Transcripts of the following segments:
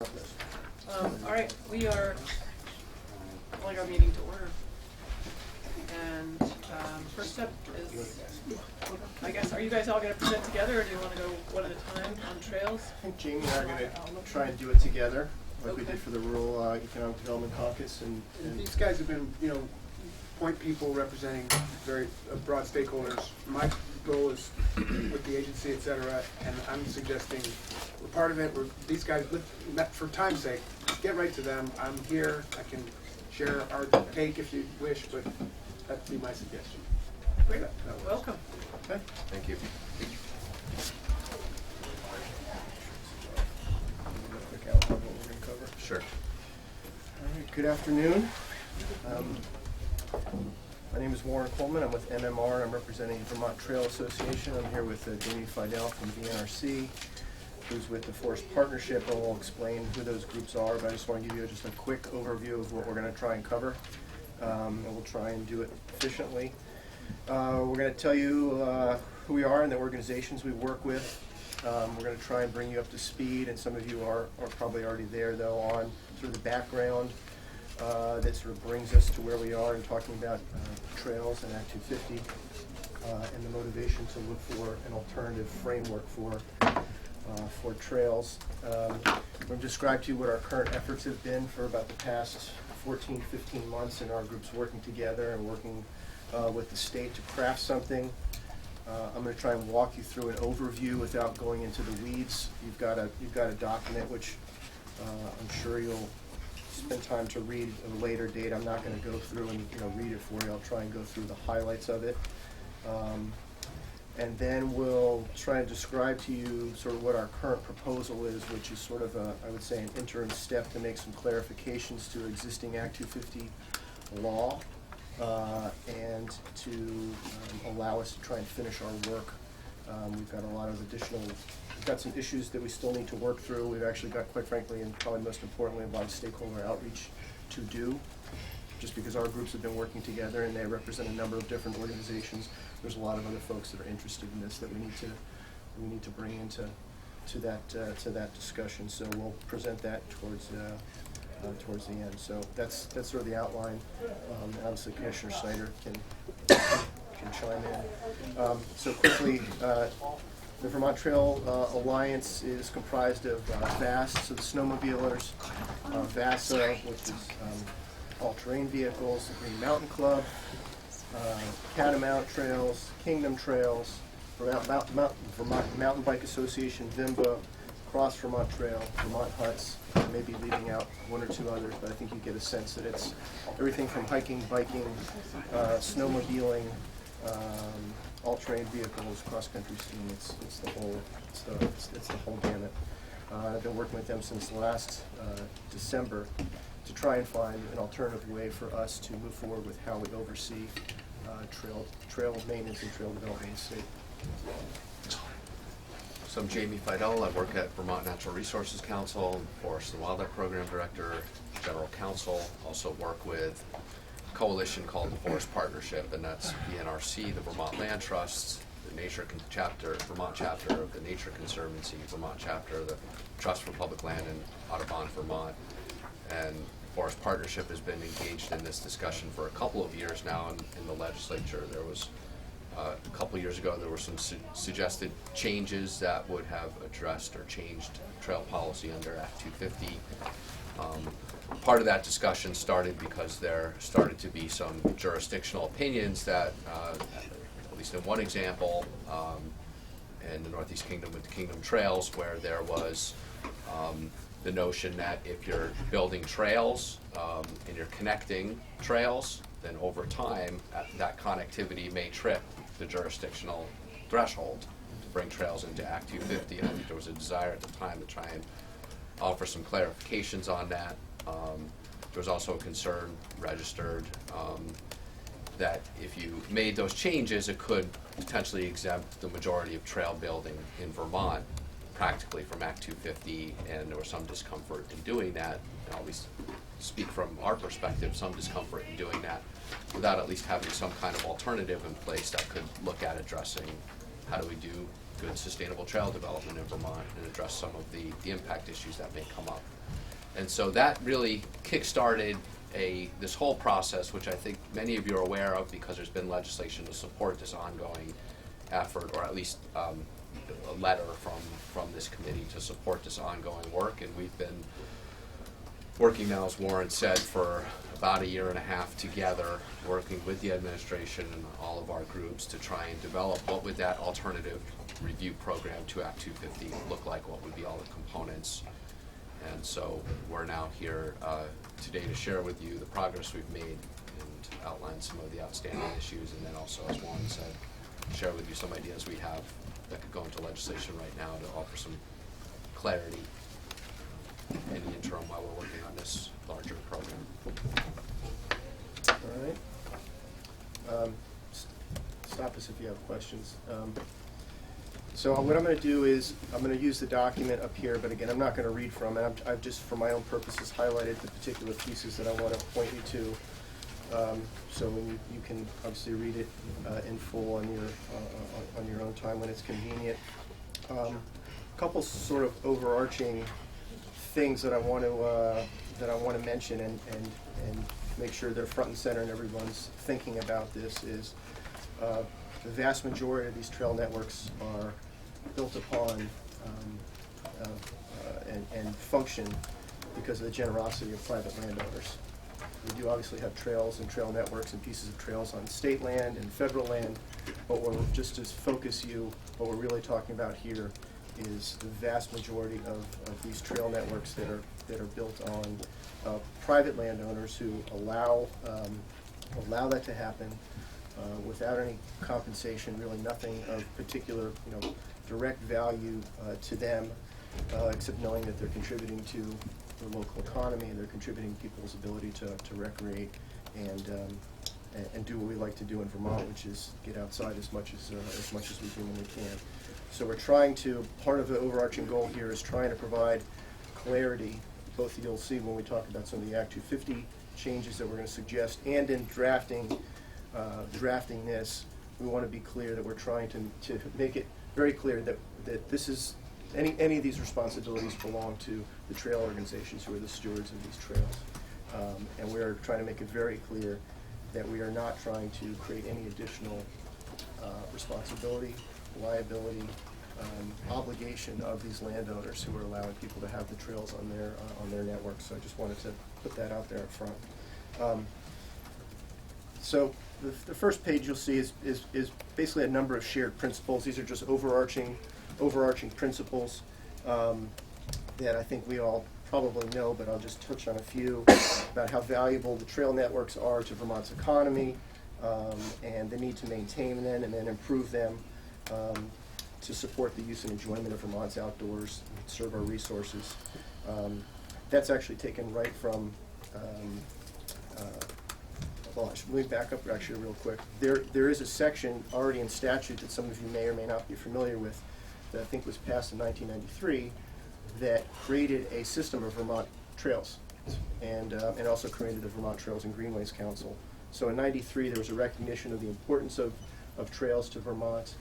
All right, we are calling our meeting to order. And first up is, I guess, are you guys all going to present together, or do you want to go one at a time on trails? I think Jamey and I are going to try and do it together, like we Okay. did for the Rural Economic Development Caucus. And These guys have been, point people representing very broad stakeholders. My goal is with the agency, et cetera, and I'm suggesting we're part of it. These guys, for time's sake, get right to them. I'm here. I can share our take if you wish, but that'd be my suggestion. Great, That works. welcome. okay. Thank you. Quick outline of what we're going to cover. Sure. All right, good afternoon. My name is Warren Coleman. I'm with MMR, and I'm representing Vermont Trail Association. I'm here with Jamey Fidel from VNRC, who's with the Forest Partnership, and we'll explain who those groups are, but I just want to give you just a quick overview of what we're going to try and cover, and we'll try and do it efficiently. We're going to tell you who we are and the organizations we work with. We're going to try and bring you up to speed, and some of you are probably already there, though, on sort of the background that sort of brings us to where we are in talking about trails and Act 250 and the motivation to look for an alternative framework for trails. I'm going to describe to you what our current efforts have been for about the past 14, 15 months in our groups working together and working with the state to craft something. I'm going to try and walk you through an overview without going into the weeds. You've got a document which I'm sure you'll spend time to read at a later date. I'm not going to go through and read it for you. I'll try and go through the highlights of it. And then we'll try and describe to you sort of what our current proposal is, which is sort of I would say, an interim step to make some clarifications to existing Act 250 law and to allow us to try and finish our work. We've got a lot of we've got some issues that we still need to work through. We've actually got, quite frankly, and probably most importantly, a lot of stakeholder outreach to do. Just because our groups have been working together and they represent a number of different organizations, there's a lot of other folks that are interested in this that we need to bring into that discussion. So we'll present that towards the end. So that's sort of the outline. Obviously, Commissioner Snyder can chime in. So quickly, the Vermont Trail Alliance is comprised of VAST, so the snowmobilers, VASA, which is all-terrain vehicles, the Green Mountain Club, Catamount Trails, Kingdom Trails, Vermont Mountain Bike Association, VIMBA, Cross Vermont Trail, Vermont Huts, maybe leaving out one or two others, but I think you get a sense that it's everything from hiking, biking, snowmobiling, all-terrain vehicles, cross-country skiing. It's the whole gamut. I've been working with them since last December to try and find an alternative way for us to move forward with how we oversee trail maintenance and trail development in the state. So I'm Jamey Fidel. I work at Vermont Natural Resources Council, Forest and Wildlife Program Director, General Counsel. Also work with a coalition called the Forest Partnership, and that's VNRC, the Vermont Land Trusts, the Vermont chapter of the Nature Conservancy, Vermont chapter, the Trust for Public Land in Audubon, Vermont. And Forest Partnership has been engaged in this discussion for a couple of years now in the legislature. There was a couple years ago, there were some suggested changes that would have addressed or changed trail policy under Act 250. Part of that discussion started because there started to be some jurisdictional opinions that, at least in one example, in the Northeast Kingdom with the Kingdom Trails, where there was the notion that if you're building trails and you're connecting trails, then over time that connectivity may trip the jurisdictional threshold to bring trails into Act 250. And I think there was a desire at the time to try and offer some clarifications on that. There was also a concern registered that if you made those changes, it could potentially exempt the majority of trail building in Vermont practically from Act 250, and there was some discomfort in doing that. And I'll at least speak from our perspective, some discomfort in doing that without at least having some kind of alternative in place that could look at addressing how do we do good sustainable trail development in Vermont and address some of the impact issues that may come up. And so that really kick-started this whole process, which I think many of you are aware of because there's been legislation to support this ongoing effort, or at least a letter from this committee to support this ongoing work. And we've been working now, as Warren said, for about 1.5 years together, working with the administration and all of our groups to try and develop what would that alternative review program to Act 250 look like, what would be all the components. And so we're now here today to share with you the progress we've made and outline some of the outstanding issues, and then also, as Warren said, share with you some ideas we have that could go into legislation right now to offer some clarity in the interim while we're working on this larger program. All right. Stop us if you have questions. So what I'm going to do is I'm going to use the document up here, but again, I'm not going to read from it. I've just, for my own purposes, highlighted the particular pieces that I want to point you to. So when you can obviously read it in full on your own time when it's convenient. A couple sort of overarching things that I want to mention and make sure they're front and center and everyone's thinking about this is the vast majority of these trail networks are built upon and function because of the generosity of private landowners. We do obviously have trails and trail networks and pieces of trails on state land and federal land, but just to focus you, what we're really talking about here is the vast majority of these trail networks that are built on private landowners who allow that to happen without any compensation, really nothing of particular direct value to them, except knowing that they're contributing to the local economy and they're contributing to people's ability to recreate and do what we like to do in Vermont, which is get outside as much as we humanly can. So we're trying to, part of the overarching goal here is trying to provide clarity, both you'll see when we talk about some of the Act 250 changes that we're going to suggest, and in drafting this, we want to be clear that we're trying to make it very clear that this is, any of these responsibilities belong to the trail organizations who are the stewards of these trails. And we're trying to make it very clear that we are not trying to create any additional responsibility, liability, obligation of these landowners who are allowing people to have the trails on their networks. So I just wanted to put that out there up front. So the first page you'll see is basically a number of shared principles. These are just overarching principles that I think we all probably know, but I'll just touch on a few about how valuable the trail networks are to Vermont's economy, and the need to maintain them and then improve them to support the use and enjoyment of Vermont's outdoors, serve our resources. That's actually taken right from, well, I should move back up actually real quick. There is a section already in statute that some of you may or may not be familiar with that I think was passed in 1993 that created a system of Vermont trails and also created the Vermont Trails and Greenways Council. So in '93 there was a recognition of the importance of trails to Vermont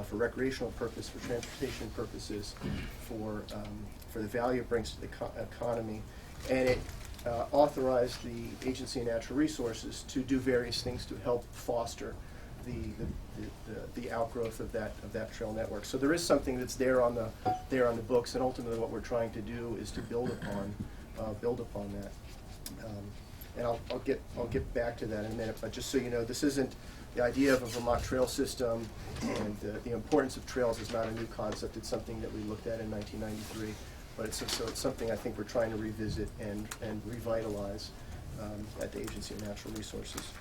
for recreational purpose, for transportation purposes, for the value it brings to the economy, and it authorized the Agency of Natural Resources to do various things to help foster the outgrowth of that trail network. So there is something that's there on the books, and ultimately what we're trying to do is to build upon that. And I'll get back to that in a minute. But just so you know, this isn't the idea of a Vermont trail system, and the importance of trails is not a new concept. It's something that we looked at in 1993, but it's something I think we're trying to revisit and revitalize at the Agency of Natural Resources.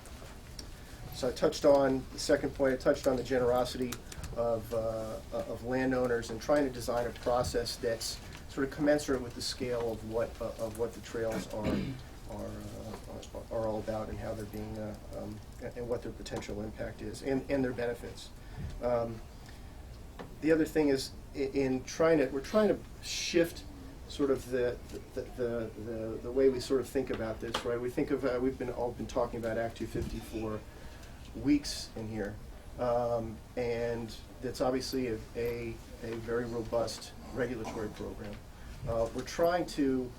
So I touched on the second point. I touched on the generosity of landowners and trying to design a process that's sort of commensurate with the scale of what the trails are all about and how they're being and what their potential impact is and their benefits. The other thing is we're trying to shift sort of the way we sort of think about this, right? We think of we've all been talking about Act 250 for weeks in here, and that's obviously a very robust regulatory program. We're trying to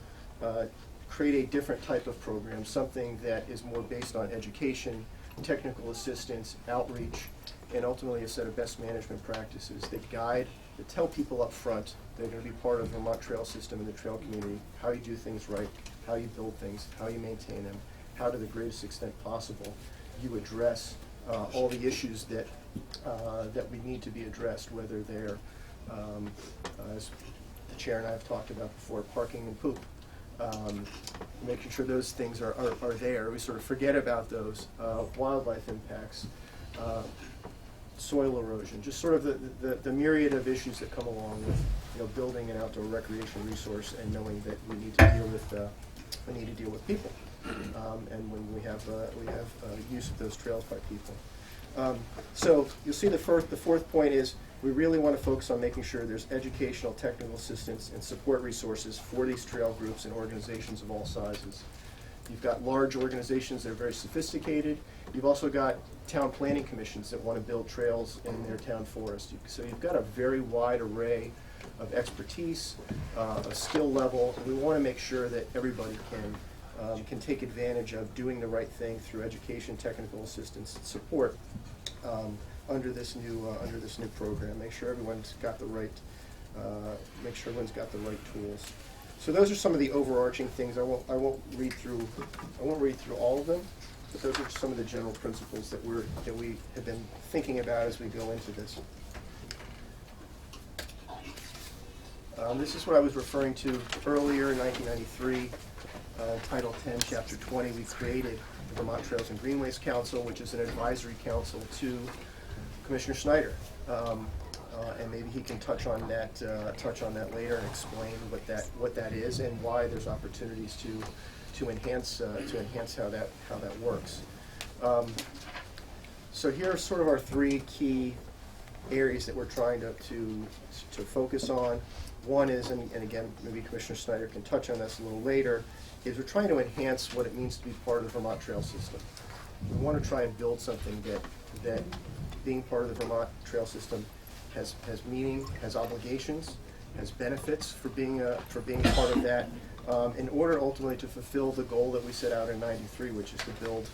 create a different type of program, something that is more based on education, technical assistance, outreach, and ultimately a set of best management practices that guide, that tell people up front they're going to be part of the Vermont trail system and the trail community, how you do things right, how you build things, how you maintain them, how to the greatest extent possible you address all the issues that we need to be addressed, whether they're, as the chair and I have talked about before, parking and poop. Making sure those things are there. We sort of forget about those. Wildlife impacts, soil erosion, just sort of the myriad of issues that come along with building an outdoor recreation resource and knowing that we need to deal with people. And when we have use of those trails by people. So you'll see the fourth point is we really want to focus on making sure there's educational, technical assistance, and support resources for these trail groups and organizations of all sizes. You've got large organizations that are very sophisticated. You've also got town planning commissions that want to build trails in their town forest. So you've got a very wide array of expertise, a skill level. And we want to make sure that everybody can take advantage of doing the right thing through education, technical assistance, and support under this new program. Make sure everyone's got the right tools. So those are some of the overarching things. I won't read through all of them, but those are some of the general principles that we have been thinking about as we go into this. This is what I was referring to earlier in 1993. Title 10, Chapter 20, we created the Vermont Trails and Greenways Council, which is an advisory council to Commissioner Snyder, and maybe he can touch on that later and explain what that is and why there's opportunities to enhance how that works. So here are sort of our three key areas that we're trying to focus on. One is, and again, maybe Commissioner Snyder can touch on this a little later, is we're trying to enhance what it means to be part of the Vermont Trail System. We want to try and build something that being part of the Vermont Trail System has meaning, has obligations, has benefits for being part of that, in order ultimately to fulfill the goal that we set out in '93, which is to build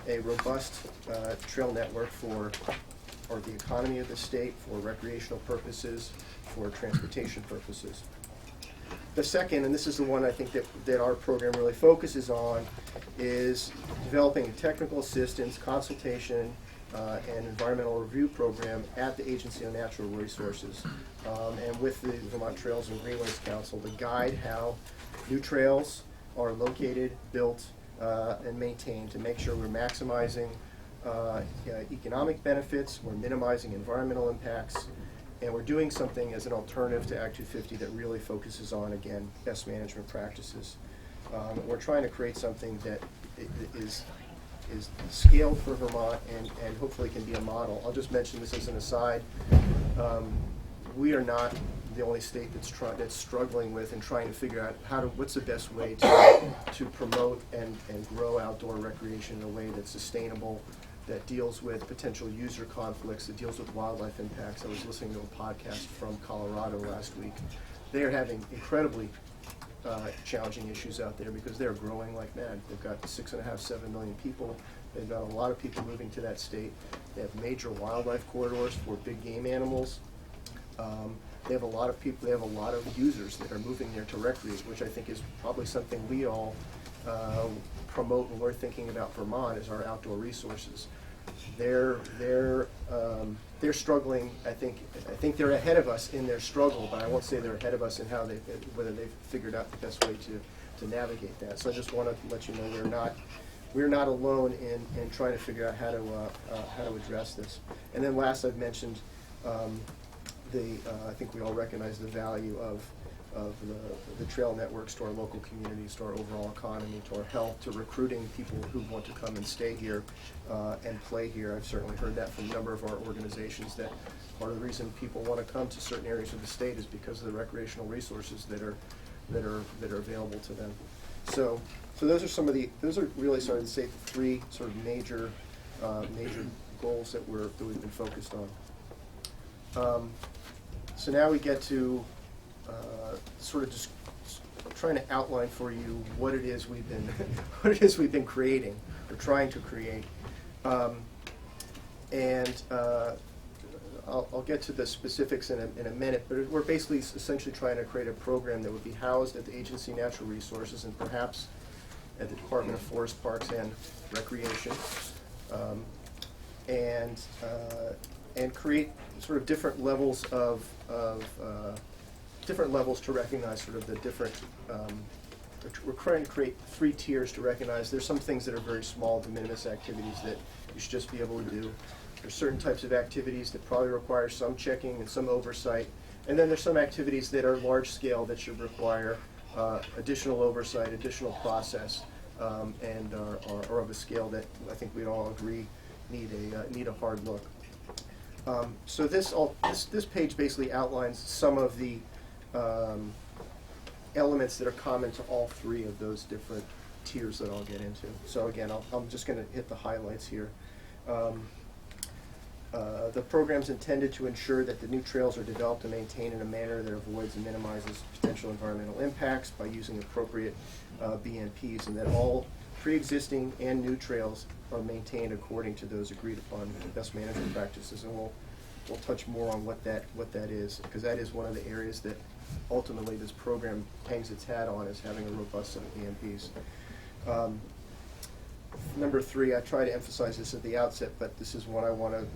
a robust trail network for the economy of the state, for recreational purposes, for transportation purposes. The second, and this is the one I think that our program really focuses on, is developing a technical assistance, consultation, and environmental review program at the Agency on Natural Resources, and with the Vermont Trails and Greenways Council to guide how new trails are located, built, and maintained to make sure we're maximizing economic benefits, we're minimizing environmental impacts, and we're doing something as an alternative to Act 250 that really focuses on, again, best management practices. We're trying to create something that is scaled for Vermont and hopefully can be a model. I'll just mention this as an aside. We are not the only state that's struggling with and trying to figure out what's the best way to promote and grow outdoor recreation in a way that's sustainable, that deals with potential user conflicts, that deals with wildlife impacts. I was listening to a podcast from Colorado last week. They are having incredibly challenging issues out there because they're growing like mad. They've got 6.5, 7 million people. They've got a lot of people moving to that state. They have major wildlife corridors for big game animals. They have a lot of people, they have a lot of users that are moving there to recreate, which I think is probably something we all promote when we're thinking about Vermont as our outdoor resources. They're struggling. I think they're ahead of us in their struggle, but I won't say they're ahead of us in whether they've figured out the best way to navigate that. So I just want to let you know we're not alone in trying to figure out how to address this. And then last, I've mentioned I think we all recognize the value of the trail networks to our local communities, to our overall economy, to our health, to recruiting people who want to come and stay here and play here. I've certainly heard that from a number of our organizations, that part of the reason people want to come to certain areas of the state is because of the recreational resources that are available to them. So those are really, sorry to say, the three sort of major goals that we've been focused on. So now we get to sort of just trying to outline for you what it is we've been what it is we've been creating or trying to create. I'll get to the specifics in a minute, but we're basically essentially trying to create a program that would be housed at the Agency of Natural Resources and perhaps at the Department of Forest, Parks, and Recreation, and create sort of different levels to recognize sort of the different. We're trying to create 3 tiers to recognize. There's some things that are very small, de minimis activities that you should just be able to do. There's certain types of activities that probably require some checking and some oversight. And then there's some activities that are large scale that should require additional oversight, additional process, and are of a scale that I think we'd all agree need a hard look. So this page basically outlines some of the elements that are common to all 3 of those different tiers that I'll get into. So again, I'm just going to hit the highlights here. The program's intended to ensure that the new trails are developed and maintained in a manner that avoids and minimizes potential environmental impacts by using appropriate BMPs, and that all pre-existing and new trails are maintained according to those agreed upon best management practices. And we'll touch more on what that is, because that is one of the areas that ultimately this program hangs its hat on, is having a robust set of BMPs. Number 3, I try to emphasize this at the outset, but this is what I'll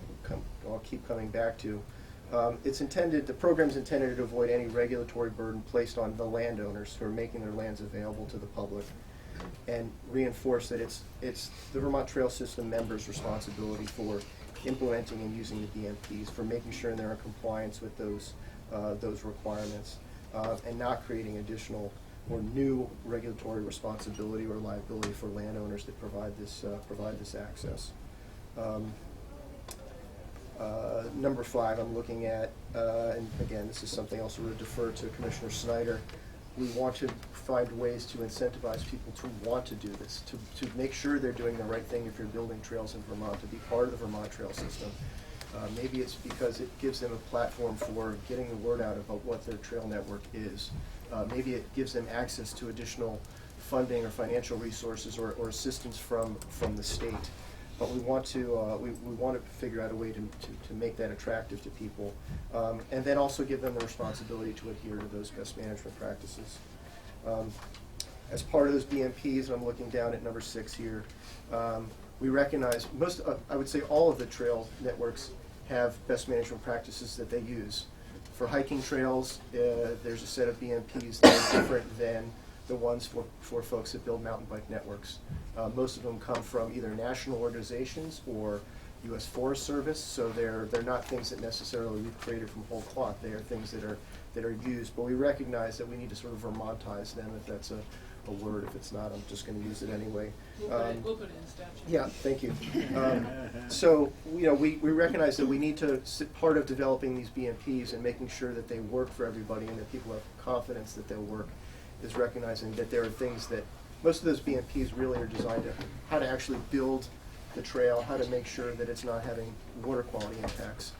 keep coming back to. The program's intended to avoid any regulatory burden placed on the landowners who are making their lands available to the public, and reinforce that it's the Vermont Trail System members' responsibility for implementing and using the BMPs, for making sure they're in compliance with those requirements, and not creating additional or new regulatory responsibility or liability for landowners that provide this access. Number 5, I'm looking at, and again, this is something else we'll defer to Commissioner Snyder. We want to find ways to incentivize people to want to do this, to make sure they're doing the right thing if you're building trails in Vermont, to be part of the Vermont Trail System. Maybe it's because it gives them a platform for getting the word out about what their trail network is. Maybe it gives them access to additional funding or financial resources or assistance from the state. But we want to figure out a way to make that attractive to people, and then also give them the responsibility to adhere to those best management practices. As part of those BMPs, and I'm looking down at number 6 here, we recognize I would say all of the trail networks have best management practices that they use. For hiking trails, there's a set of BMPs that are different than the ones for folks that build mountain bike networks. Most of them come from either national organizations or U.S. Forest Service, so they're not things that necessarily we've created from whole cloth. They are things that are used, but we recognize that we need to sort of Vermontize them, if that's a word. If it's not, I'm just going to use it anyway. We'll put it in statute. Yeah, thank you. So, we recognize that we need to, part of developing these BMPs and making sure that they work for everybody and that people have confidence that they'll work, is recognizing that there are things that, most of those BMPs really are designed to, how to actually build the trail, how to make sure that it's not having water quality impacts.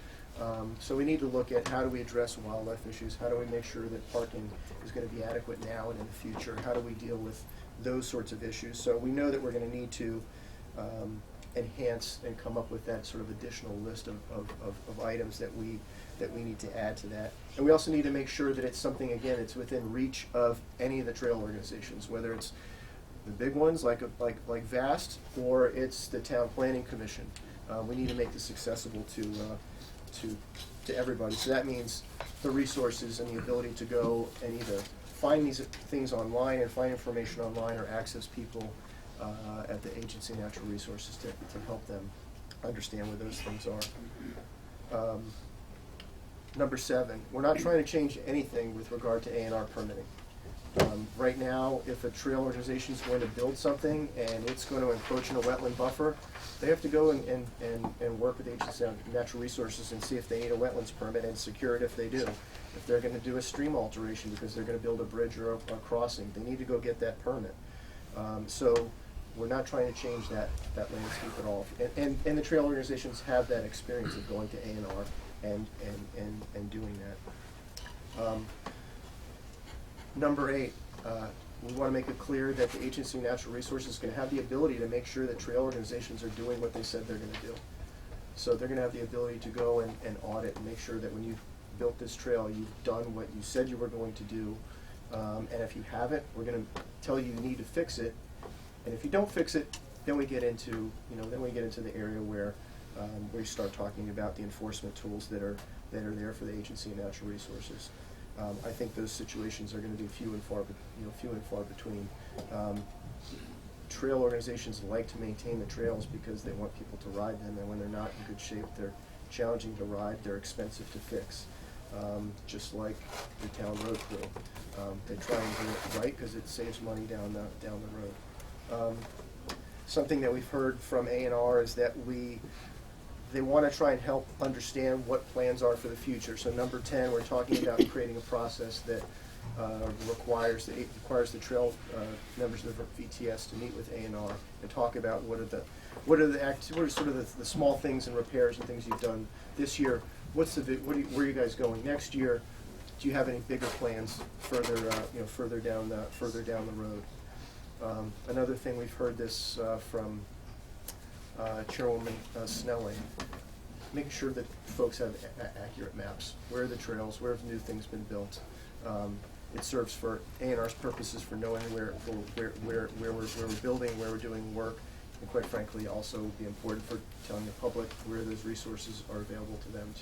So we need to look at how do we address wildlife issues, how do we make sure that parking is going to be adequate now and in the future, how do we deal with those sorts of issues. So we know that we're going to need to enhance and come up with that sort of additional list of items that we need to add to that. And we also need to make sure that it's something, again, it's within reach of any of the trail organizations, whether it's the big ones like VAST or it's the Town Planning Commission. We need to make this accessible to everybody. So that means the resources and the ability to go and either find these things online and find information online, or access people at the Agency of Natural Resources to help them understand what those things are. Number 7, we're not trying to change anything with regard to A&R permitting. Right now, if a trail organization is going to build something and it's going to encroach in a wetland buffer, they have to go and work with the Agency of Natural Resources and see if they need a wetlands permit and secure it if they do. If they're going to do a stream alteration because they're going to build a bridge or a crossing, they need to go get that permit. So we're not trying to change that landscape at all. And the trail organizations have that experience of going to A&R and doing that. Number 8, we want to make it clear that the Agency of Natural Resources is going to have the ability to make sure that trail organizations are doing what they said they're going to do. So they're going to have the ability to go and audit and make sure that when you built this trail, you've done what you said you were going to do. And if you haven't, we're going to tell you need to fix it. And if you don't fix it, then we get into the area where we start talking about the enforcement tools that are there for the Agency of Natural Resources. I think those situations are going to be few and far between. Trail organizations like to maintain the trails because they want people to ride them, and when they're not in good shape, they're challenging to ride, they're expensive to fix. Just like the town road crew, they try and do it right because it saves money down the road. Something that we've heard from A&R is that they want to try and help understand what plans are for the future. So number 10, we're talking about creating a process that requires the trail members of the VTS to meet with A&R and talk about what are sort of the small things and repairs and things you've done this year. Where are you guys going next year? Do you have any bigger plans further down the road? Another thing we've heard this from Chairwoman Snelling, making sure that folks have accurate maps. Where are the trails? Where have new things been built? It serves for A&R's purposes for knowing where we're building, where we're doing work, and quite frankly, also would be important for telling the public where those resources are available to them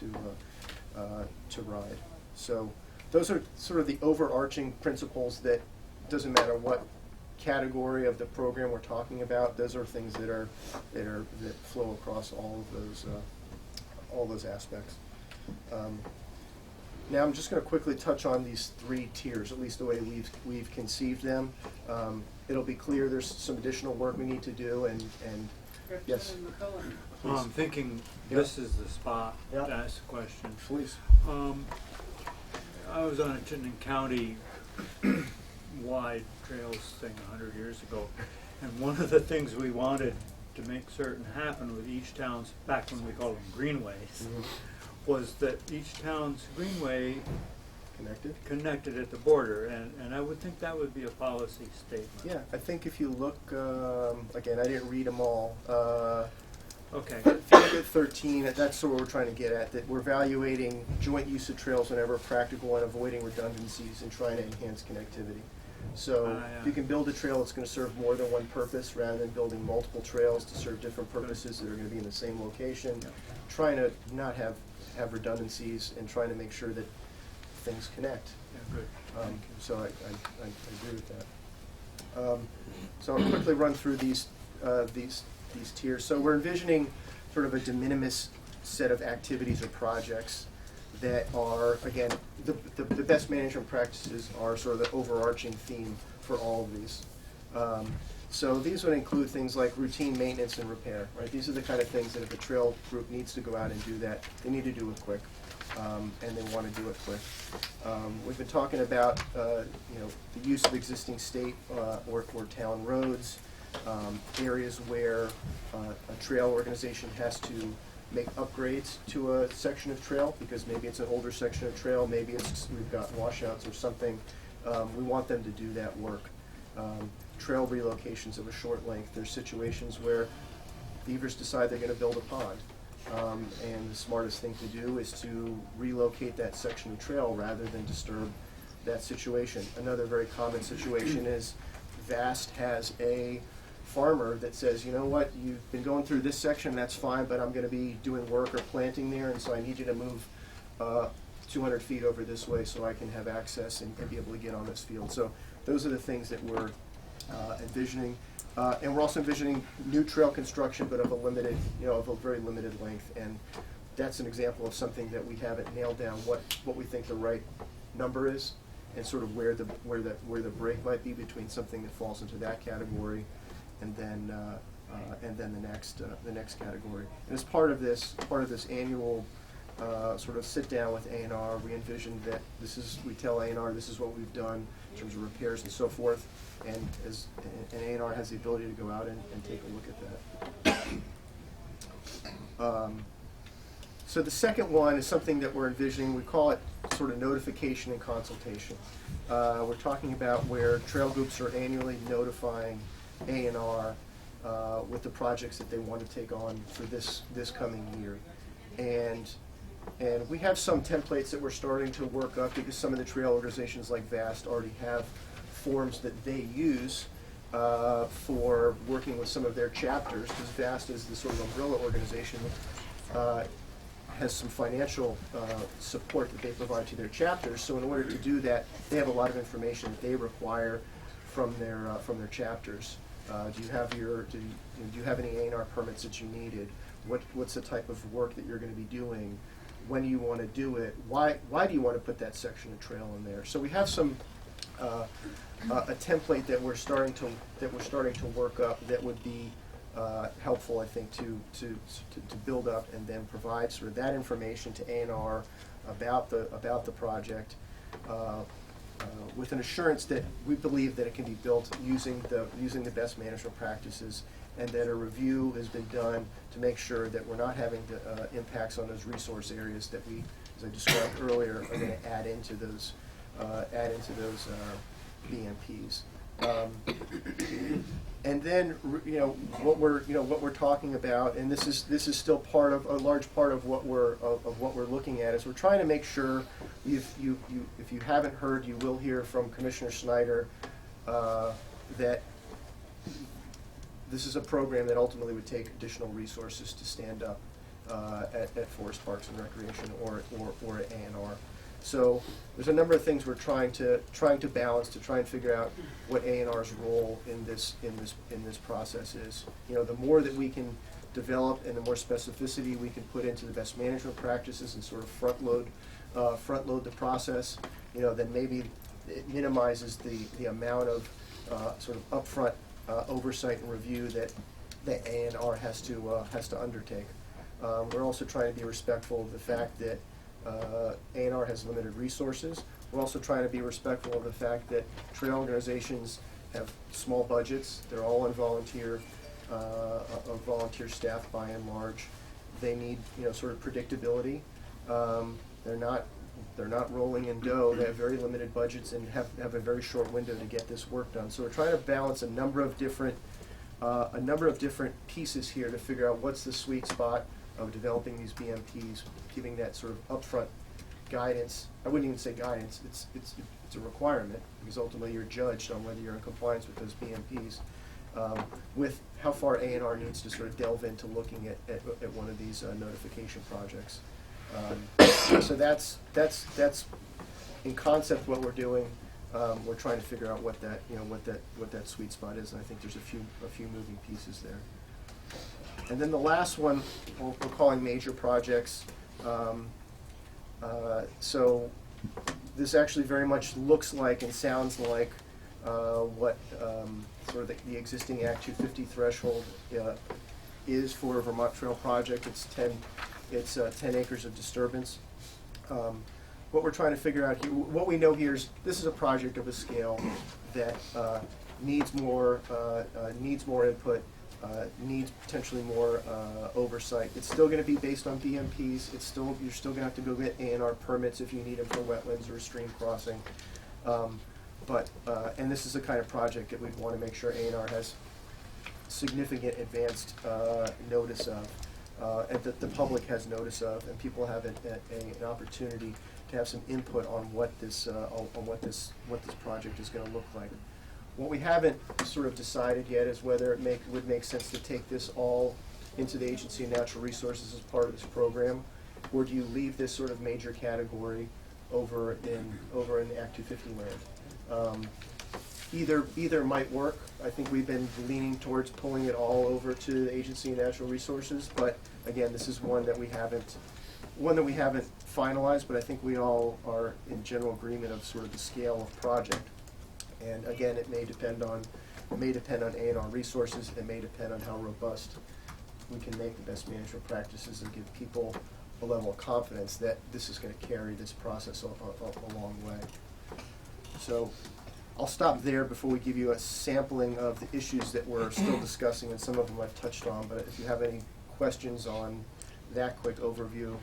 to ride. So those are sort of the overarching principles that doesn't matter what category of the program we're talking about. Those are things that flow across all of those aspects. Now I'm just going to quickly touch on these 3 tiers, at least the way we've conceived them. It'll be clear there's some additional work we need to do, and yes. Well, I'm thinking this is the spot to ask a question. Please. I was on a Chittenden County wide trails thing 100 years ago, and one of the things we wanted to make certain happen with each town's, back when we called them greenways, was that each town's greenway connected at the border, and I would think that would be a policy statement. Yeah, I think if you look, again, I didn't read them all. Okay. If you look at 13, that's what we're trying to get at, that we're evaluating joint use of trails whenever practical and avoiding redundancies and trying to enhance connectivity. So if you can build a trail that's going to serve more than one purpose rather than building multiple trails to serve different purposes that are going to be in the same location, trying to not have redundancies and trying to make sure that things connect. Yeah, good. So I agree with that. So I'll quickly run through these tiers. So we're envisioning sort of a de minimis set of activities or projects that are, again, the best management practices are sort of the overarching theme for all of these. So these would include things like routine maintenance and repair, right? These are the kind of things that if a trail group needs to go out and do that, they need to do it quick, and they want to do it quick. We've been talking about, the use of existing state or town roads, areas where a trail organization has to make upgrades to a section of trail because maybe it's an older section of trail, maybe we've got washouts or something. We want them to do that work. Trail relocations of a short length. There's situations where beavers decide they're going to build a pond, and the smartest thing to do is to relocate that section of trail rather than disturb that situation. Another very common situation is VAST has a farmer that says, you know what, you've been going through this section, that's fine, but I'm going to be doing work or planting there, and so I need you to move 200 feet over this way so I can have access and be able to get on this field. So those are the things that we're envisioning. And we're also envisioning new trail construction, but of a very limited length. And that's an example of something that we haven't nailed down what we think the right number is, and sort of where the break might be between something that falls into that category and then the next category. And as part of this annual sort of sit down with A&R, we envision that we tell A&R this is what we've done in terms of repairs and so forth, and A&R has the ability to go out and take a look at that. So the second one is something that we're envisioning. We call it sort of notification and consultation. We're talking about where trail groups are annually notifying A&R with the projects that they want to take on for this coming year. And we have some templates that we're starting to work up because some of the trail organizations like VAST already have forms that they use for working with some of their chapters, because VAST is the sort of umbrella organization has some financial support that they provide to their chapters. So in order to do that, they have a lot of information that they require from their chapters. Do you have any A&R permits that you needed? What's the type of work that you're going to be doing? When do you want to do it? Why do you want to put that section of trail in there? So we have some a template that we're starting to work up that would be helpful, I think, to build up and then provide sort of that information to A&R about the project, with an assurance that we believe that it can be built using the best management practices, and that a review has been done to make sure that we're not having the impacts on those resource areas that we, as I described earlier, are going to add into those BMPs. And then what we're talking about, and this is still part of a large part of what we're looking at, is we're trying to make sure, if you haven't heard, you will hear from Commissioner Snyder that this is a program that ultimately would take additional resources to stand up at Forest Parks and Recreation or at A&R. So there's a number of things we're trying to balance to try and figure out what A&R's role in this process is. The more that we can develop and the more specificity we can put into the best management practices and sort of front load the process, then maybe it minimizes the amount of sort of upfront oversight and review that A&R has to undertake. We're also trying to be respectful of the fact that A&R has limited resources. We're also trying to be respectful of the fact that trail organizations have small budgets. They're all on volunteer staff by and large. They need sort of predictability. They're not rolling in dough. They have very limited budgets and have a very short window to get this work done. So we're trying to balance a number of different pieces here to figure out what's the sweet spot of developing these BMPs, giving that sort of upfront guidance. I wouldn't even say guidance, it's a requirement, because ultimately you're judged on whether you're in compliance with those BMPs, with how far A&R needs to sort of delve into looking at one of these notification projects. So that's in concept what we're doing. We're trying to figure out what that sweet spot is, and I think there's a few moving pieces there. And then the last one we're calling major projects. So this actually very much looks like and sounds like what sort of the existing Act 250 threshold is for a Vermont Trail project. It's 10 acres of disturbance. What we're trying to figure out here, what we know here is this is a project of a scale that needs more input. Needs potentially more oversight. It's still going to be based on BMPs. You're still going to have to go get A&R permits if you need them for wetlands or stream crossing. And this is the kind of project that we'd want to make sure A&R has significant advanced notice of, and that the public has notice of, and people have an opportunity to have some input on what this project is going to look like. What we haven't sort of decided yet is whether it would make sense to take this all into the Agency of Natural Resources as part of this program, or do you leave this sort of major category over in Act 250 land? Either might work. I think we've been leaning towards pulling it all over to the Agency of Natural Resources, but again, this is one that we haven't finalized, but I think we all are in general agreement of sort of the scale of project. And again, it may depend on A&R resources. It may depend on how robust we can make the best management practices and give people a level of confidence that this is going to carry this process a long way. So I'll stop there before we give you a sampling of the issues that we're still discussing, and some of them I've touched on. But if you have any questions on that quick overview,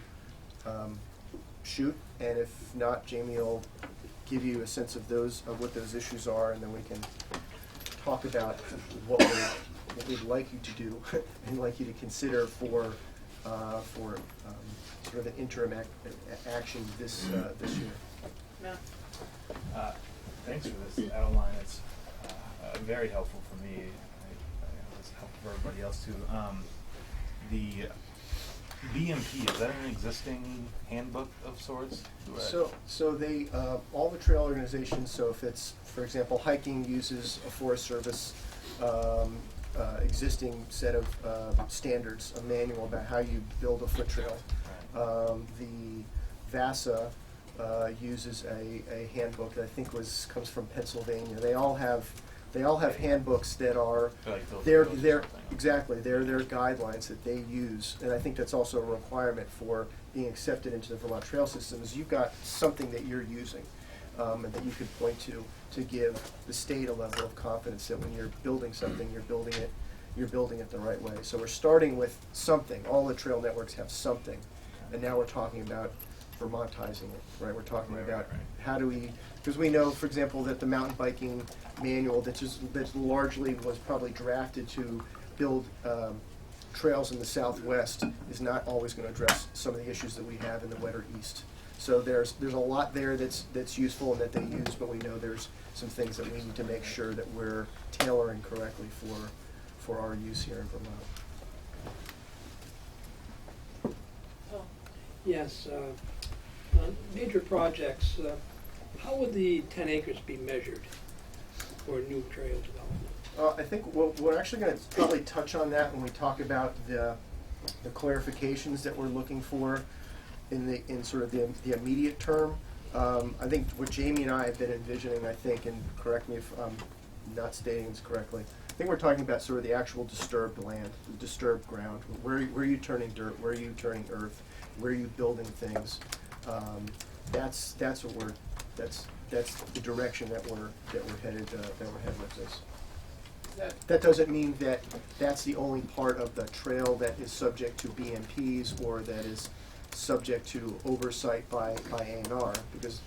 shoot, and if not, Jamey will give you a sense of what those issues are, and then we can talk about what we'd like you to do and like you to consider for sort of an interim action this year. Matt? Thanks for this outline. It's very helpful for me. I know it's helpful for everybody else too. The BMP, is that an existing handbook of sorts? So they all the trail organizations. So if it's, for example, hiking uses a Forest Service existing set of standards, a manual about how you build a foot trail. The VASA uses a handbook that I think comes from Pennsylvania. They all have handbooks that are they're guidelines that they use, and I think that's also a requirement for being accepted into the Vermont Trail System. Is you've got something that you're using and that you can point to give the state a level of confidence that when you're building something, you're building it the right way. So we're starting with something. All the trail networks have something, and now we're talking about Vermontizing it, right? We're talking about how do we, because we know, for example, that the mountain biking manual that largely was probably drafted to build trails in the Southwest is not always going to address some of the issues that we have in the wetter East. So there's a lot there that's useful and that they use, but we know there's some things that we need to make sure that we're tailoring correctly for our use here in Vermont. Yes, on major projects, how would the 10 acres be measured for new trail development? I think we're actually going to probably touch on that when we talk about the clarifications that we're looking for in sort of the immediate term. I think what Jamey and I have been envisioning, I think, and correct me if I'm not stating this correctly, I think we're talking about sort of the actual disturbed land, the disturbed ground. Where are you turning dirt? Where are you turning earth? Where are you building things? That's the direction that we're headed with this. That doesn't mean that that's the only part of the trail that is subject to BMPs or that is subject to oversight by A&R, because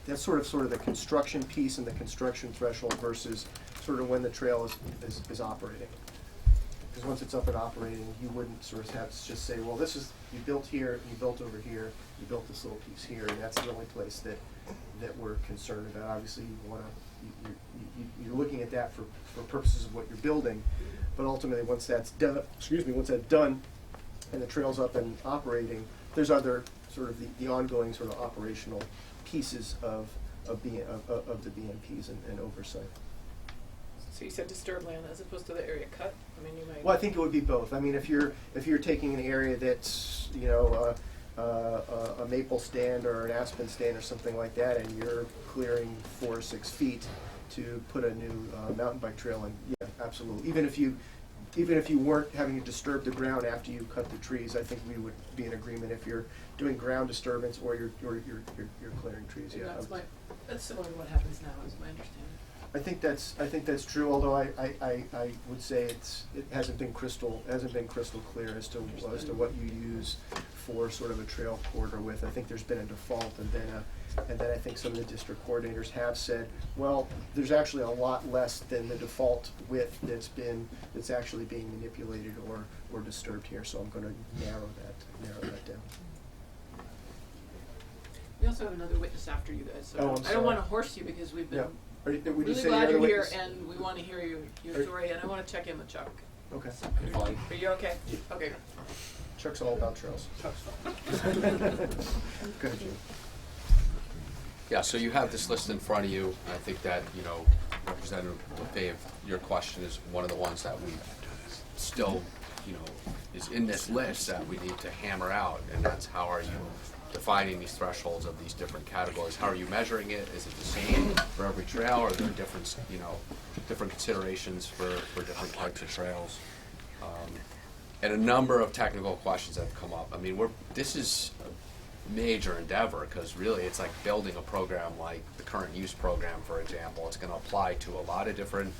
that's sort of the construction piece and the construction threshold versus sort of when the trail is operating. Because once it's up and operating, you wouldn't sort of have to just say, well, this is, you built here, you built over here, you built this little piece here, and that's the only place that we're concerned about. Obviously, you're looking at that for purposes of what you're building, but ultimately, once that's done, and the trail's up and operating, there's other sort of the ongoing sort of operational pieces of the BMPs and oversight. So you said disturbed land as opposed to the area cut? I mean, you might. Well, I think it would be both. I mean, if you're taking an area that's a maple stand or an aspen stand or something like that, and you're clearing 4 or 6 feet to put a new mountain bike trail in, yeah, absolutely. Even if you weren't having to disturb the ground after you cut the trees, I think we would be in agreement if you're doing ground disturbance or you're clearing trees. Yeah, that's similar to what happens now, is my understanding. I think that's true. Although I would say it hasn't been crystal clear as to what you use for sort of a trail corridor width. I think there's been a default, and then I think some of the district coordinators have said, well, there's actually a lot less than the default width that's actually being manipulated or disturbed here. So I'm going to narrow that down. We also have another witness after you guys, so I don't want to horse you because we've been really glad you're here, and we want to hear your story, and I want to check in with Chuck. Okay. So, are you okay? Yeah. Okay. Chuck's all about trails. Good, Jim. Yeah, so you have this list in front of you. I think that, Representative Dave, your question is one of the ones that we still, is in this list that we need to hammer out, and that's how are you defining these thresholds of these different categories? How are you measuring it? Is it the same for every trail, or are there different considerations for different types of trails? And a number of technical questions that have come up. I mean, this is a major endeavor, because really it's like building a program like the current use program, for example. It's going to apply to a lot of different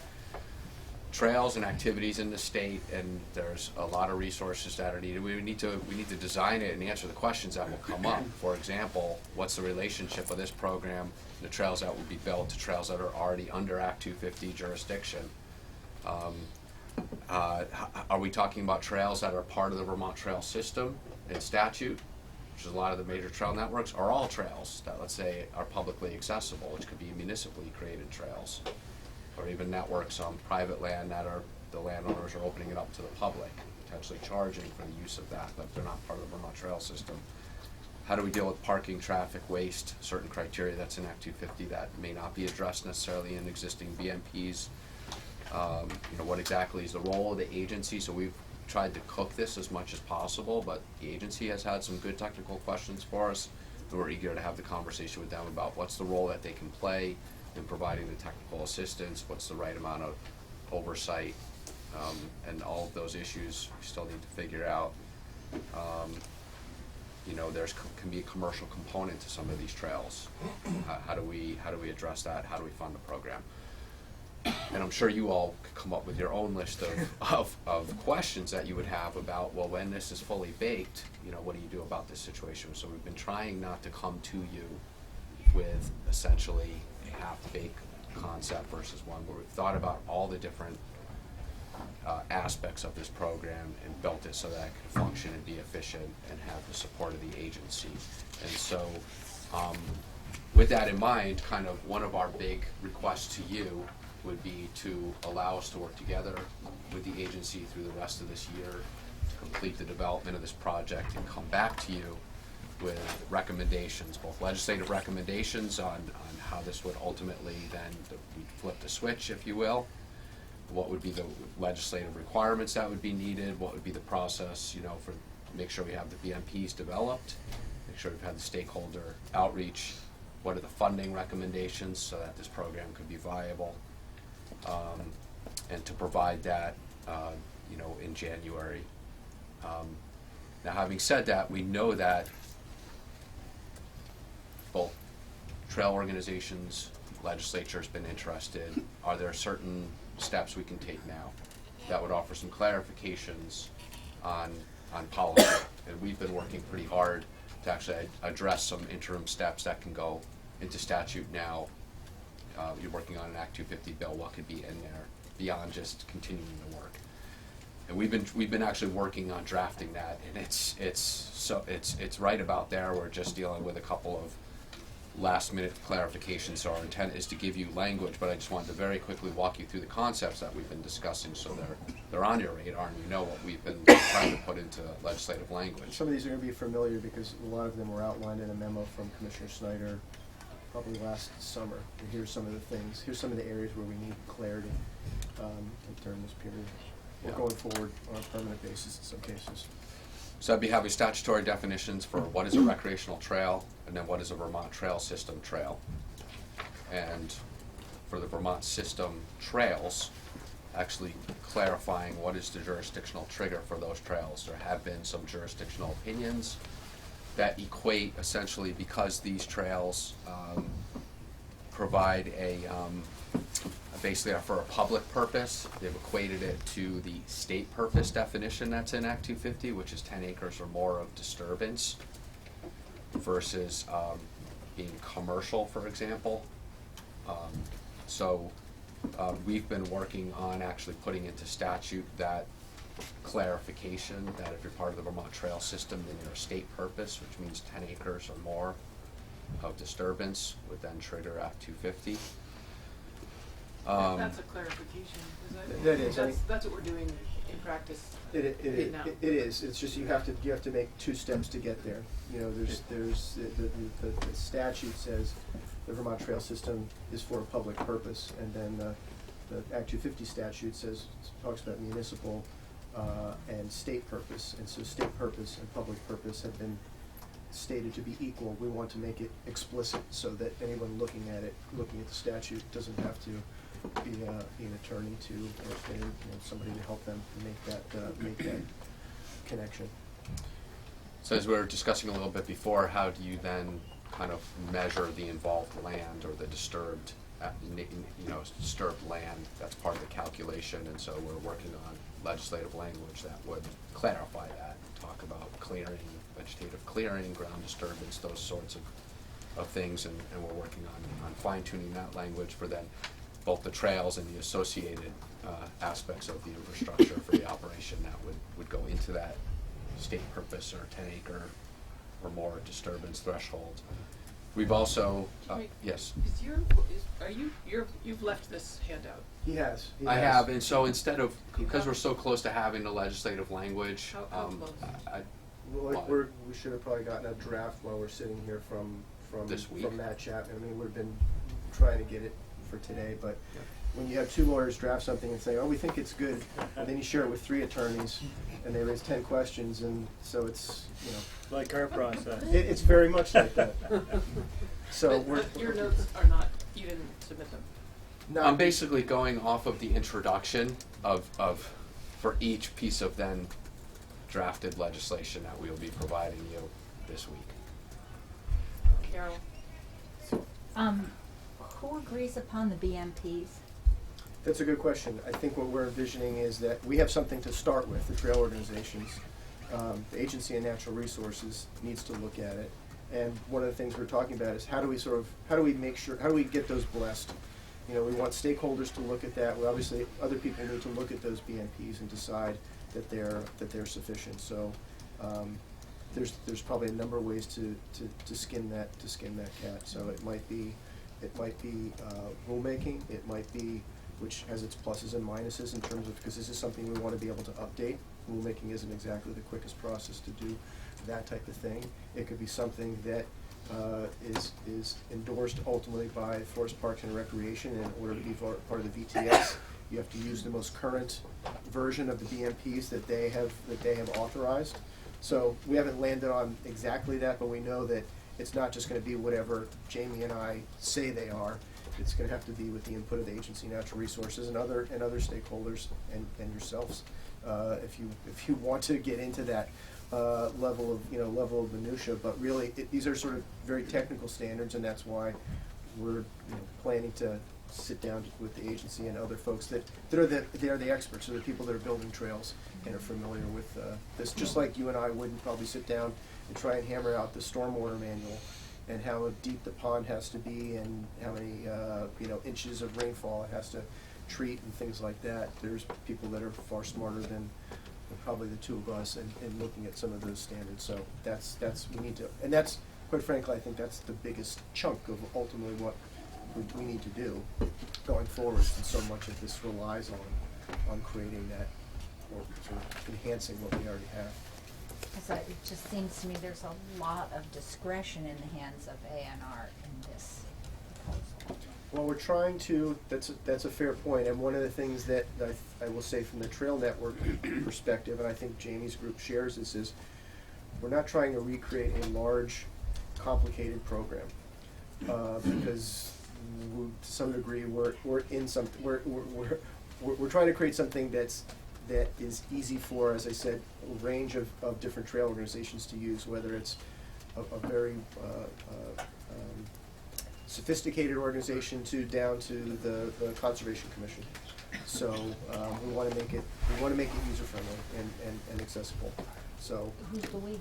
trails and activities in the state, and there's a lot of resources that are needed. We need to design it and answer the questions that will come up. For example, what's the relationship of this program, the trails that will be built, to trails that are already under Act 250 jurisdiction? Are we talking about trails that are part of the Vermont Trail System in statute, which is a lot of the major trail networks, or all trails that, let's say, are publicly accessible, which could be municipally created trails, or even networks on private land that are, the landowners are opening it up to the public, potentially charging for the use of that, but they're not part of the Vermont Trail System. How do we deal with parking, traffic, waste, certain criteria that's in Act 250 that may not be addressed necessarily in existing BMPs? What exactly is the role of the agency? So we've tried to cook this as much as possible, but the agency has had some good technical questions for us, and we're eager to have the conversation with them about what's the role that they can play in providing the technical assistance, what's the right amount of oversight, and all of those issues we still need to figure out. There's can be a commercial component to some of these trails. How do we address that? How do we fund the program? And I'm sure you all could come up with your own list of questions that you would have about, well, when this is fully baked, what do you do about this situation? So we've been trying not to come to you with essentially a half-baked concept versus one, where we've thought about all the different aspects of this program and built it so that it can function and be efficient and have the support of the agency. And so with that in mind, kind of one of our big requests to you would be to allow us to work together with the agency through the rest of this year to complete the development of this project and come back to you with recommendations, both legislative recommendations on how this would ultimately then flip the switch, if you will. What would be the legislative requirements that would be needed? What would be the process, for make sure we have the BMPs developed, make sure we've had the stakeholder outreach. What are the funding recommendations so that this program could be viable? And to provide that, in January. Now, having said that, we know that both trail organizations, legislature has been interested. Are there certain steps we can take now that would offer some clarifications on policy? And we've been working pretty hard to actually address some interim steps that can go into statute now. You're working on an Act 250 bill. What could be in there beyond just continuing the work? And we've been actually working on drafting that, and it's right about there. We're just dealing with a couple of last-minute clarifications. So our intent is to give you language, but I just wanted to very quickly walk you through the concepts that we've been discussing, so they're on your radar, and you know what we've been trying to put into legislative language. Some of these are going to be familiar because a lot of them were outlined in a memo from Commissioner Snyder probably last summer. And here's some of the things, here's some of the areas where we need clarity during this period. We're going forward on a permanent basis in some cases. So I'd be having statutory definitions for what is a recreational trail, and then what is a Vermont Trail System trail. And for the Vermont System trails, actually clarifying what is the jurisdictional trigger for those trails. There have been some jurisdictional opinions that equate essentially, because these trails provide basically are for a public purpose, they've equated it to the state purpose definition that's in Act 250, which is 10 acres or more of disturbance, versus being commercial, for example. We've been working on actually putting into statute that clarification that if you're part of the Vermont Trail System, then you're a state purpose, which means 10 acres or more of disturbance would then trigger Act 250. That's a clarification, is That is, That's what we're doing in practice It now. is. It's just you have to make two steps to get there. There's the statute says the Vermont Trail System is for a public purpose, and then the Act 250 statute talks about municipal and state purpose, and so state purpose and public purpose have been stated to be equal. We want to make it explicit so that anyone looking at the statute doesn't have to be an attorney or somebody to help them make that connection. So as we were discussing a little bit before, how do you then kind of measure the involved land or the disturbed disturbed land, that's part of the calculation, and so we're working on legislative language that would clarify that, talk about clearing, vegetative clearing, ground disturbance, those sorts of things, and we're working on fine tuning that language for then both the trails and the associated aspects of the infrastructure for the operation that would go into that state purpose or 10-acre or more disturbance threshold. We've also, Wait, yes. You've left this handout. He has. I have, and so instead of, because we're so close to having the legislative language, How close? We should have probably gotten a draft while we're sitting here from This week? from Matt Chapman. I mean, we've been trying to get it for today, but when you have two lawyers draft something and say, oh, we think it's good, and then you share it with 3 attorneys, and they raise 10 questions, and so it's, Like our process. it's very much like that. So But your notes are not, you didn't submit them. I'm basically going off of the introduction of for each piece of then drafted legislation that we will be providing you this week. Carol? Who agrees upon the BMPs? That's a good question. I think what we're envisioning is that we have something to start with, the trail organizations. The Agency of Natural Resources needs to look at it. And one of the things we're talking about is how do we get those blessed? We want stakeholders to look at that. We obviously, other people need to look at those BMPs and decide that they're sufficient. So there's probably a number of ways to skin that cat. So it might be rulemaking. It might be, which has its pluses and minuses in terms of, because this is something we want to be able to update. Rulemaking isn't exactly the quickest process to do that type of thing. It could be something that is endorsed ultimately by Forest Parks and Recreation in order to be part of the VTS. You have to use the most current version of the BMPs that they have authorized. So we haven't landed on exactly that, but we know that it's not just going to be whatever Jamey and I say they are. It's going to have to be with the input of the Agency of Natural Resources and other stakeholders and yourselves. If you want to get into that level of minutia, but really these are sort of very technical standards, and that's why we're planning to sit down with the agency and other folks that are the experts, so the people that are building trails and are familiar with this. Just like you and I wouldn't probably sit down and try and hammer out the stormwater manual and how deep the pond has to be and how many inches of rainfall it has to treat and things like that. There's people that are far smarter than probably the two of us in looking at some of those standards. So that's we need to, and that's quite frankly, I think that's the biggest chunk of ultimately what we need to do going forward, and so much of this relies on creating that or sort of enhancing what we already have. Because it just seems to me there's a lot of discretion in the hands of ANR in this proposal. Well, we're trying to, that's a fair point, and one of the things that I will say from the Trail Network perspective, and I think Jamey's group shares this, is we're not trying to recreate a large, complicated program, because to some degree we're trying to create something that is easy for, as I said, a range of different trail organizations to use, whether it's a very sophisticated organization down to the Conservation Commission. So we want to make it user friendly and accessible. So Who's the we?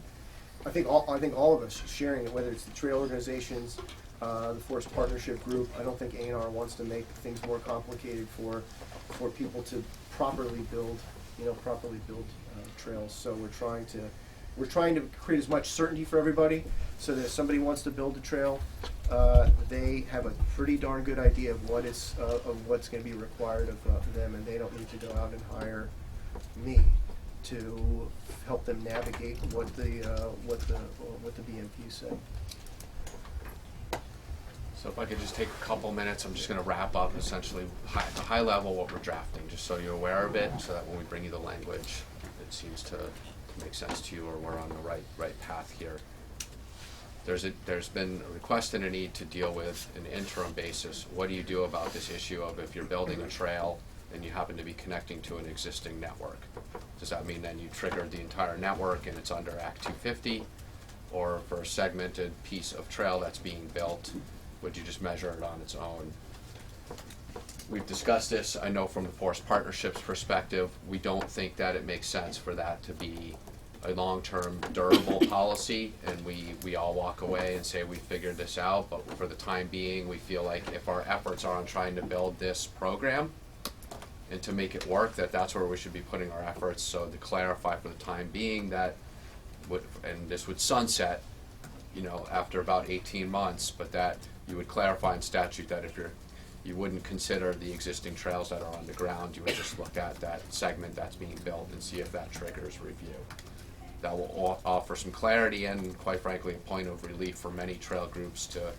I think all of us sharing it, whether it's the trail organizations, the Forest Partnership Group. I don't think ANR wants to make things more complicated for people to properly build trails. So we're trying to create as much certainty for everybody, so that if somebody wants to build a trail, they have a pretty darn good idea of what's going to be required of them, and they don't need to go out and hire me to help them navigate what the BMPs say. So if I could just take a couple minutes, I'm just going to wrap up essentially at the high level what we're drafting, just so you're aware of it, so that when we bring you the language, it seems to make sense to you, or we're on the right path here. There's been a request and a need to deal with an interim basis. What do you do about this issue of if you're building a trail and you happen to be connecting to an existing network? Does that mean then you triggered the entire network and it's under Act 250? Or for a segmented piece of trail that's being built, would you just measure it on its own? we've discussed this, I know from the Forest Partnerships perspective, we don't think that it makes sense for that to be a long-term durable policy, and we all walk away and say we figured this out, but for the time being, we feel like if our efforts are on trying to build this program and to make it work, that's where we should be putting our efforts. So to clarify for the time being that and this would sunset, after about 18 months, but that you would clarify in statute that if you wouldn't consider the existing trails that are on the ground, you would just look at that segment that's being built and see if that triggers review. That will offer some clarity and, quite frankly, a point of relief for many trail groups to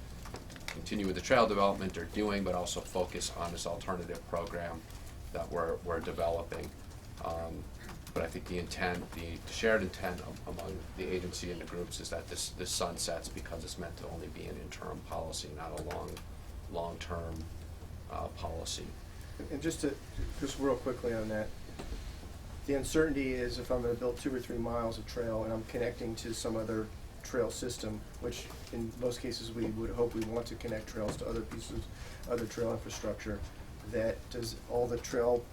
continue with the trail development they're doing, but also focus on this alternative program that we're developing. But I think the shared intent among the agency and the groups is that this sunsets because it's meant to only be an interim policy, not a long-term policy. And just real quickly on that, the uncertainty is if I'm going to build 2 or 3 miles of trail and I'm connecting to some other trail system, which in most cases we would hope we want to connect trails to other pieces, other trail infrastructure, that does all the trail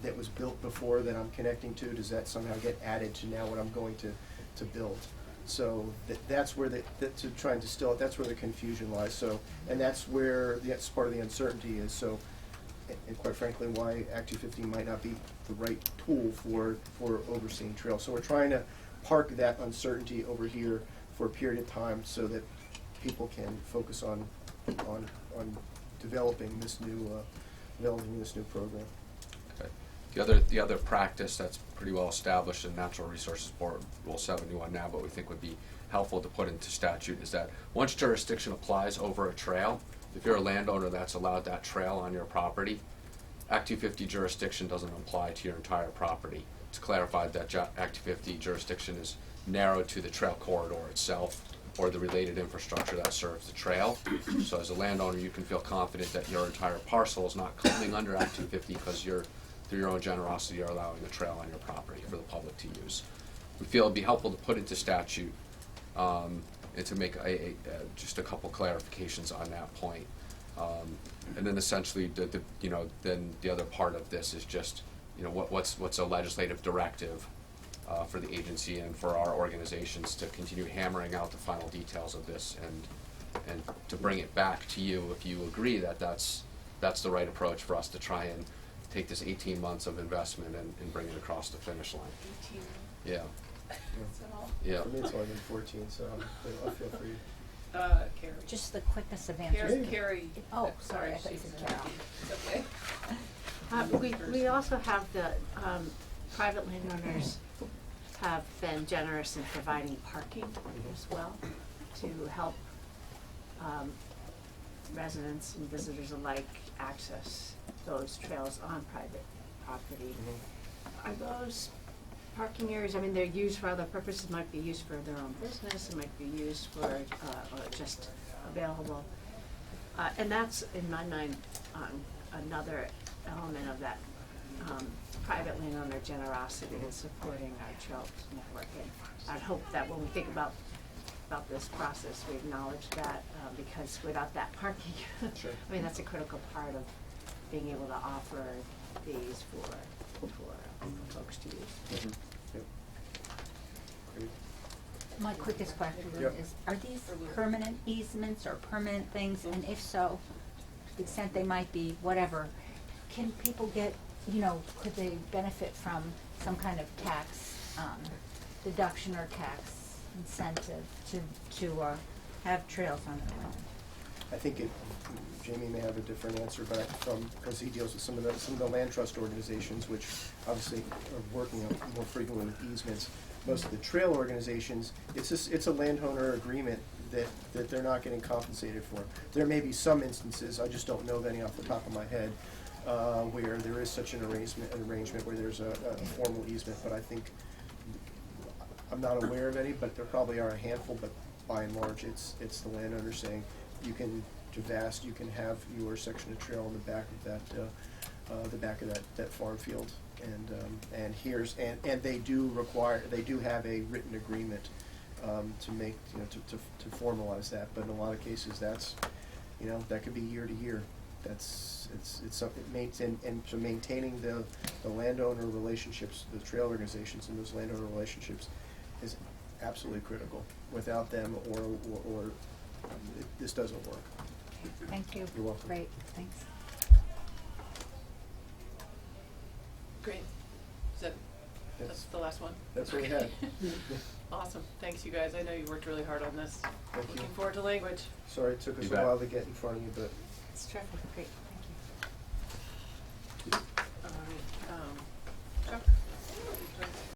that was built before that I'm connecting to, does that somehow get added to now what I'm going to build? So that's where to try and distill it, that's where the confusion lies. So, and that's where that's part of the uncertainty is. So, and quite frankly, why Act 250 might not be the right tool for overseeing trails. So we're trying to park that uncertainty over here for a period of time so that people can focus on developing this new program. Okay. The other practice that's pretty well established in Natural Resources Board Rule 71 now, but we think would be helpful to put into statute, is that once jurisdiction applies over a trail, if you're a landowner that's allowed that trail on your property, Act 250 jurisdiction doesn't apply to your entire property. It's clarified that Act 250 jurisdiction is narrowed to the trail corridor itself or the related infrastructure that serves the trail. So as a landowner, you can feel confident that your entire parcel is not coming under Act 250 because through your own generosity, you're allowing the trail on your property for the public to use. We feel it'd be helpful to put into statute and to make just a couple clarifications on that point. And then essentially, then the other part of this is just, what's a legislative directive for the agency and for our organizations to continue hammering out the final details of this and to bring it back to you if you agree that that's the right approach for us to try and take this 18 months of investment and bring it across the finish line. 18. Yeah. Is that all? Yeah. For me, it's only been 14, so I'll feel free. Carrie. Just the quickest of answers. Carrie. Oh, sorry, I thought you she's said Carol. It's okay. We also have the private landowners have been generous in providing parking as well to help residents and visitors alike access those trails on private property. Are those parking areas, they're used for other purposes, might be used for their own business, it might be used for or just available. And that's, in my mind, another element of that private landowner generosity in supporting our trail network. And I'd hope that when we think about this process, we acknowledge that because without that parking, Sure. that's a critical part of being able to offer these for folks to use. Mm-hmm. Yep. Great. My quickest question Yep. is, are these permanent easements or permanent things? And if so, to the extent they might be, whatever, can people get, could they benefit from some kind of tax deduction or tax incentive to have trails on their own? I think Jamey may have a different answer, but because he deals with some of the land trust organizations, which obviously are working more frequently with easements. Most of the trail organizations, it's a landowner agreement that they're not getting compensated for. There may be some instances, I just don't know of any off the top of my head, where there is such an arrangement where there's a formal easement, but I think, I'm not aware of any, but there probably are a handful, but by and large, it's the landowner saying, you can have your section of trail on the back of that farm field, and they do have a written agreement to make to formalize that. But in a lot of cases, that's that could be year to year. it's something, and so maintaining the landowner relationships, the trail organizations and those landowner relationships is absolutely critical. Without them, this doesn't work. Thank you. You're welcome. Great, thanks. Great. Is that, that's the last one? That's what we had. Awesome. Thanks, you guys. I know you worked really hard on this. Thank you. Looking forward to language. Sorry it took us You a bet. while to get in front of you, but It's terrific, great.